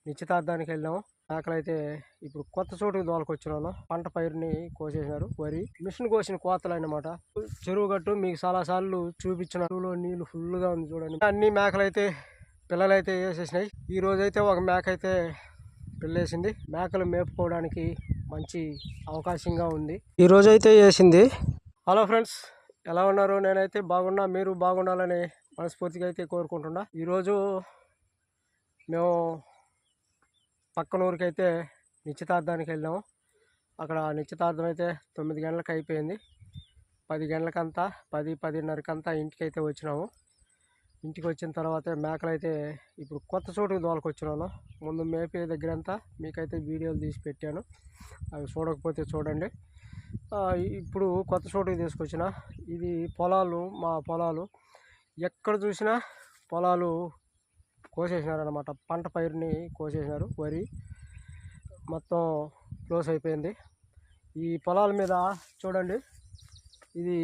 నిశ్చితార్థానికి వెళ్ళాము. మేకలైతే ఇప్పుడు కొత్త చోటుకి దోలకొచ్చినాను. పంట పైరుని కోసేసినారు. వరి మిషన్ కోసిన కోతలు అన్నమాట. చెరువు గట్టు మీకు చాలా సార్లు చూపించిన చెరువులో నీళ్లు ఫుల్ గా ఉంది చూడండి. అన్ని మేకలైతే పిల్లలైతే వేసేసినాయి. ఈ రోజైతే ఒక మేక అయితే పిల్లేసింది. మేకలు మేపుకోవడానికి మంచి అవకాశంగా ఉంది. ఈ రోజైతే వేసింది. హలో ఫ్రెండ్స్, ఎలా ఉన్నారు? నేనైతే బాగున్నా, మీరు బాగుండాలని మనస్ఫూర్తిగా అయితే కోరుకుంటున్నా. ఈరోజు మేము పక్కన ఊరికైతే నిశ్చితార్థానికి వెళ్ళాము. అక్కడ నిశ్చితార్థం అయితే 9 గంటలకు అయిపోయింది. 10 గంటలకంతా 10-10:30కంతా ఇంటికి అయితే వచ్చినాము. ఇంటికి వచ్చిన తర్వాత మేకలు అయితే ఇప్పుడు కొత్త చోటుకి దోలకొచ్చినాను. ముందు మేపే దగ్గర అంతా మీకైతే వీడియోలు తీసి పెట్టాను, అవి చూడకపోతే చూడండి. ఇప్పుడు కొత్త చోటుకి తీసుకొచ్చిన ఇది పొలాలు, మా పొలాలు. ఎక్కడ చూసినా పొలాలు కోసేసినారనమాట. పంట పైరుని కోసేసినారు. వరి మొత్తం క్లోజ్ అయిపోయింది. ఈ పొలాల మీద చూడండి, ఇది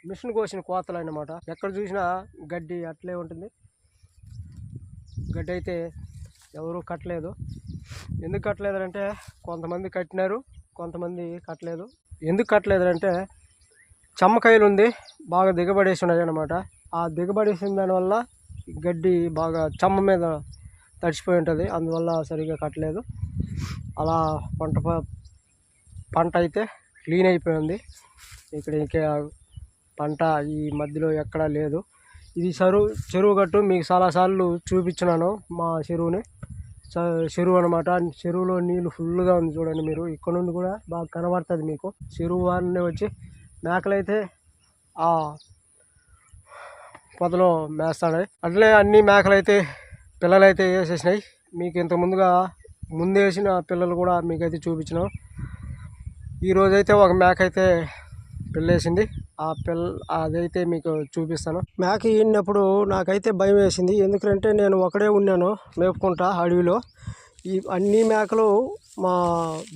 మిషన్ కోసిన కోతలు అన్నమాట. ఎక్కడ చూసినా గడ్డి అట్లే ఉంటుంది. గడ్డి అయితే ఎవరు కట్టలేదు. ఎందుకు కట్టలేదు అంటే కొంతమంది కట్టినారు, కొంతమంది కట్టలేదు. ఎందుకు కట్టలేదు అంటే చెమ్మకాయలు ఉంది, బాగా దిగబడేసి ఉన్నాయి అన్నమాట. ఆ దిగబడేసిన దానివల్ల గడ్డి బాగా చెమ్మ మీద తడిచిపోయి ఉంటుంది, అందువల్ల సరిగ్గా కట్టలేదు. అలా పంట అయితే క్లీన్ అయిపోయింది. ఇక్కడ ఇంకా పంట ఈ మధ్యలో ఎక్కడా లేదు. ఇది చెరువు గట్టు మీకు చాలాసార్లు చూపించినాను. మా చెరువు అనమాట. చెరువులో నీళ్ళు ఫుల్గా ఉంది చూడండి. మీరు ఇక్కడ నుండి కూడా బాగా కనబడుతుంది మీకు. చెరువు వారిని వచ్చి మేకలైతే ఆ పొదలో మేస్తాయి. అట్లే అన్ని మేకలైతే పిల్లలైతే వేసేసినాయి. మీకు ఇంత ముందు వేసిన పిల్లలు కూడా మీకైతే చూపించినాం. ఈరోజైతే ఒక మేక అయితే పిల్లేసింది. అదైతే మీకు చూపిస్తాను. మేక ఈడినప్పుడు నాకైతే భయం వేసింది. ఎందుకంటే నేను ఒకడే ఉన్నాను మేపుకుంటా అడవిలో. ఈ అన్ని మేకలు మా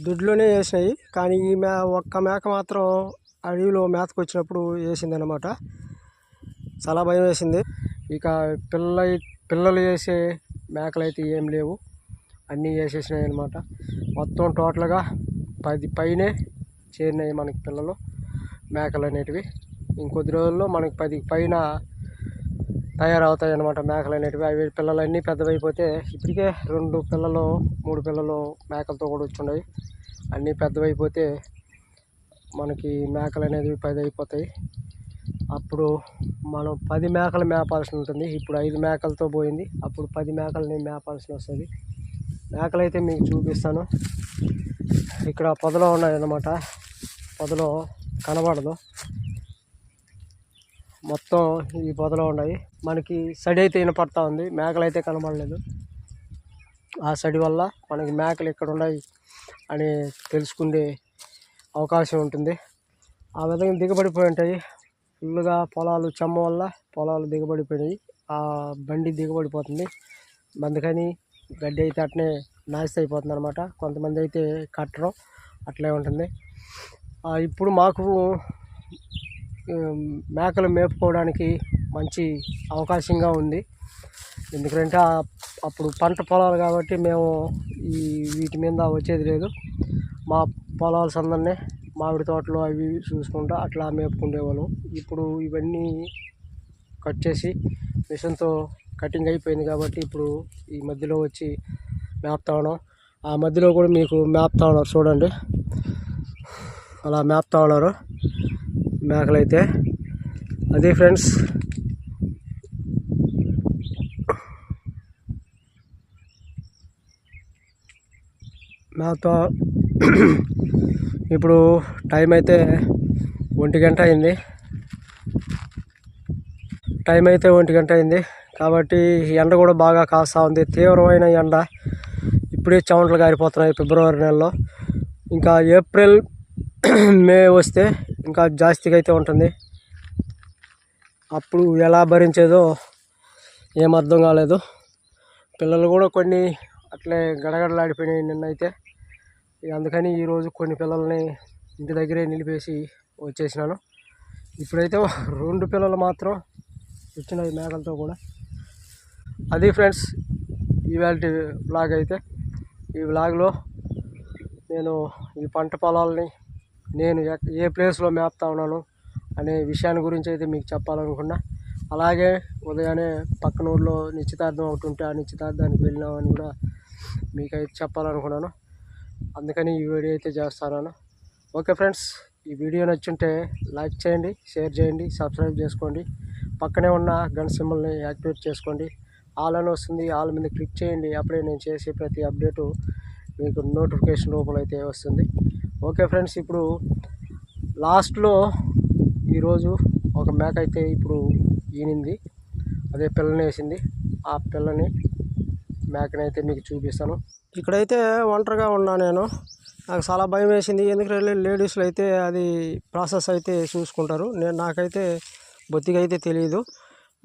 దొడ్లోనే వేసినాయి, కానీ ఈ ఒక్క మేక మాత్రం అడవిలో మేతకు వచ్చినప్పుడు వేసింది అనమాట. చాలా భయం వేసింది. ఇక పిల్లలు వేసే మేకలు అయితే ఏం లేవు, అన్నీ వేసేసినాయి అనమాట. మొత్తం టోటల్గా 10 పైనే చేరినాయి మనకి పిల్లలు, మేకలు అనేటివి. ఇంకొద్ది రోజుల్లో మనకి 10 పైన తయారవుతాయి అన్నమాట మేకలు అనేటివి. అవి పిల్లలన్నీ పెద్దవైపోతే ఇప్పటికే 2 పిల్లలు 3 పిల్లలు మేకలతో కూడా వచ్చున్నాయి. అన్నీ పెద్దవైపోతే మనకి మేకలు అనేవి 10 అయిపోతాయి. అప్పుడు మనం 10 మేకలు మేపాల్సి ఉంటుంది. ఇప్పుడు 5 మేకలతో పోయింది, అప్పుడు 10 మేకలని మేపాల్సి వస్తుంది. మేకలైతే మీకు చూపిస్తాను. ఇక్కడ పొదలో ఉన్నాయన్నమాట. పొదలో కనబడదు, మొత్తం ఈ పొదలో ఉన్నాయి. మనకి సడి అయితే వినపడతా ఉంది, మేకలు అయితే కనబడలేదు. ఆ సడి వల్ల మనకి మేకలు ఎక్కడ ఉన్నాయి అని తెలుసుకునే అవకాశం ఉంటుంది. ఆ విధంగా దిగబడిపోయి ఉంటాయి ఫుల్గా. పొలాలు చెమ్మ వల్ల పొలాలు దిగబడిపోయినాయి. ఆ బండి దిగబడిపోతుంది. అందుకని గడ్డి అయితే అట్నే నాశనం అయిపోతుంది అనమాట. కొంతమంది అయితే కట్టడం అట్లే ఉంటుంది. ఇప్పుడు మాకు మేకలు మేపుకోవడానికి మంచి అవకాశంగా ఉంది. ఎందుకంటే అప్పుడు పంట పొలాలు కాబట్టి మేము వీటి మీద వచ్చేది లేదు. మా పొలాల సందర్నే మామిడి తోటలు అవి చూసుకుంటూ అట్లా మేపుకుండేవాళ్ళం. ఇప్పుడు ఇవన్నీ కట్ చేసి మిషన్తో కటింగ్ అయిపోయింది కాబట్టి ఇప్పుడు ఈ మధ్యలో వచ్చి మేపుతా ఉన్నాం. ఆ మధ్యలో కూడా మీకు మేపుతా ఉన్నారు చూడండి, అలా మేపుతా ఉన్నారు మేకలైతే. అదే ఫ్రెండ్స్, మేపుతా. ఇప్పుడు టైం అయితే 1 గంట అయింది. కాబట్టి ఎండ కూడా బాగా కాస్తూ ఉంది, తీవ్రమైన ఎండ. ఇప్పుడే చెమటలు కారిపోతున్నాయి ఫిబ్రవరి నెలలో. ఇంకా ఏప్రిల్ మే వస్తే ఇంకా జాస్తిగా అయితే ఉంటుంది. అప్పుడు ఎలా భరించేదో ఏం అర్థం కాలేదు. పిల్లలు కూడా కొన్ని అట్లే గడగడలాడిపోయినాయి నిన్నైతే. అందుకని ఈరోజు కొన్ని పిల్లల్ని ఇంటి దగ్గరే నిలిపేసి వచ్చేసినాను. ఇప్పుడైతే 2 పిల్లలు మాత్రం వచ్చినాయి మేకలతో కూడా. అది ఫ్రెండ్స్, ఇవాళ వ్లాగ్ అయితే. ఈ వ్లాగ్లో నేను ఈ పంట పొలాలని నేను ఏ ప్లేస్లో మేపుతా ఉన్నాను అనే విషయాన్ని గురించి అయితే మీకు చెప్పాలనుకున్నా. అలాగే ఉదయాన్నే పక్కన ఊళ్ళో నిశ్చితార్థం ఒకటి ఉంటే ఆ నిశ్చితార్థానికి వెళ్ళినామని కూడా మీకైతే చెప్పాలనుకున్నాను. అందుకని ఈ వీడియో అయితే చేస్తున్నాను. ఓకే ఫ్రెండ్స్, ఈ వీడియో నచ్చుంటే లైక్ చేయండి, షేర్ చేయండి, సబ్స్క్రైబ్ చేసుకోండి. పక్కనే ఉన్న గంట సింబల్ని యాక్టివేట్ చేసుకోండి. ఆల్ అని వస్తుంది, ఆల్ మీద క్లిక్ చేయండి. అప్పుడే నేను చేసే ప్రతి అప్డేటు మీకు నోటిఫికేషన్ రూపంలో అయితే వస్తుంది. ఓకే ఫ్రెండ్స్, ఇప్పుడు లాస్ట్లో ఈరోజు ఒక మేక అయితే ఇప్పుడు ఈనింది, అదే పిల్లని వేసింది. ఆ పిల్లని మేకనైతే మీకు చూపిస్తాను. ఇక్కడైతే ఒంటరిగా ఉన్నా నేను. నాకు చాలా భయం వేసింది, ఎందుకంటే లేడీస్లో అయితే అది ప్రాసెస్ అయితే చూసుకుంటారు. నాకైతే బొత్తిగా అయితే తెలియదు.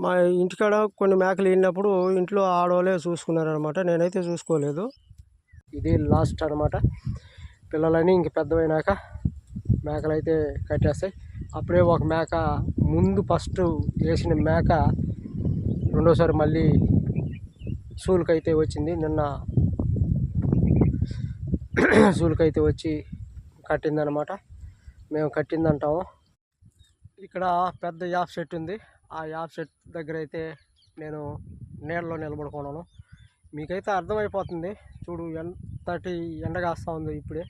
మా ఇంటికాడ కొన్ని మేకలు వెళ్ళినప్పుడు ఇంట్లో ఆడవాళ్ళే చూసుకున్నారనమాట, నేనైతే చూసుకోలేదు. ఇది లాస్ట్ అనమాట. పిల్లలని ఇంక పెద్దవైనాక మేకలు అయితే కట్టేస్తాయి. అప్పుడే ఒక మేక ముందు ఫస్ట్ వేసిన మేక రెండోసారి మళ్ళీ సూలుకైతే వచ్చింది. నిన్న సూలుకైతే వచ్చి కట్టిందనమాట. మేము కట్టిందంటాము. ఇక్కడ పెద్ద యాప్ సెట్ ఉంది. ఆ యాప్ సెట్ దగ్గర అయితే నేను నీళ్ళలో నిలబడుకున్నాను. మీకైతే అర్థమైపోతుంది. చూడు ఎంతటి ఎండగాస్తూ ఉంది ఇప్పుడే,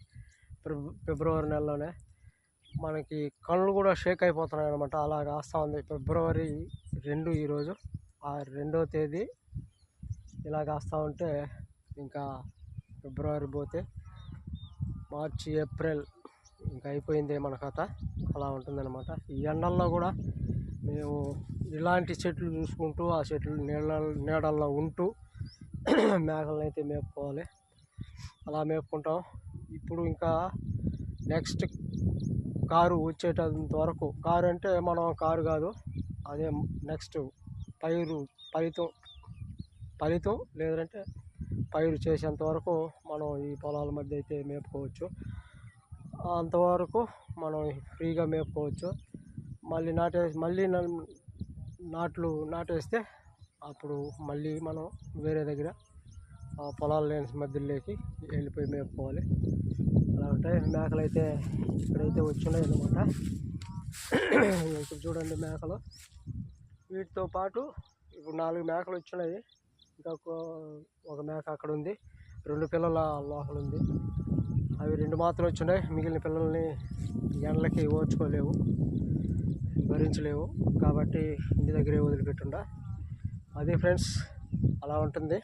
ఫిబ్రవరి నెలలోనే. మనకి కళ్ళు కూడా షేక్ అయిపోతున్నాయి అనమాట, అలా కాస్తూ ఉంది. ఫిబ్రవరి 2 ఈరోజు, ఆ 2వ తేదీ ఇలా కాస్తూ ఉంటే ఇంకా ఫిబ్రవరి పోతే మార్చి, ఏప్రిల్ ఇంకా అయిపోయిందే మన కథ. అలా ఉంటుందన్నమాట. ఈ ఎండల్లో కూడా మేము ఇలాంటి చెట్లు చూసుకుంటూ ఆ చెట్లు నీడల్లో ఉంటూ మేకలను అయితే మేపుకోవాలి. అలా మేపుకుంటాం. ఇప్పుడు ఇంకా నెక్స్ట్ కారు వచ్చేటంత వరకు, కారు అంటే మనం కారు కాదు, అదే నెక్స్ట్ ఫలితం లేదంటే పైరు చేసేంత వరకు మనం ఈ పొలాల మధ్య అయితే మేపుకోవచ్చు. అంతవరకు మనం ఫ్రీగా మేపుకోవచ్చు. మళ్ళీ నాట్లు నాటేస్తే అప్పుడు మళ్ళీ మనం వేరే దగ్గర పొలాల లేని మధ్యలోకి వెళ్ళిపోయి మేపుకోవాలి. అలా ఉంటాయి. మేకలు అయితే ఇక్కడైతే వచ్చినాయి అన్నమాట. ఇప్పుడు చూడండి మేకలు. వీటితో పాటు ఇప్పుడు 4 మేకలు వచ్చినాయి. ఇంకా ఒక మేక అక్కడ ఉంది, 2 పిల్లల లోపల ఉంది. అవి 2 మాత్రం వచ్చినాయి. మిగిలిన పిల్లల్ని ఎండలకి ఓర్చుకోలేవు, భరించలేవు, కాబట్టి ఇంటి దగ్గరే వదిలిపెట్టుండా. అదే ఫ్రెండ్స్, అలా ఉంటుంది.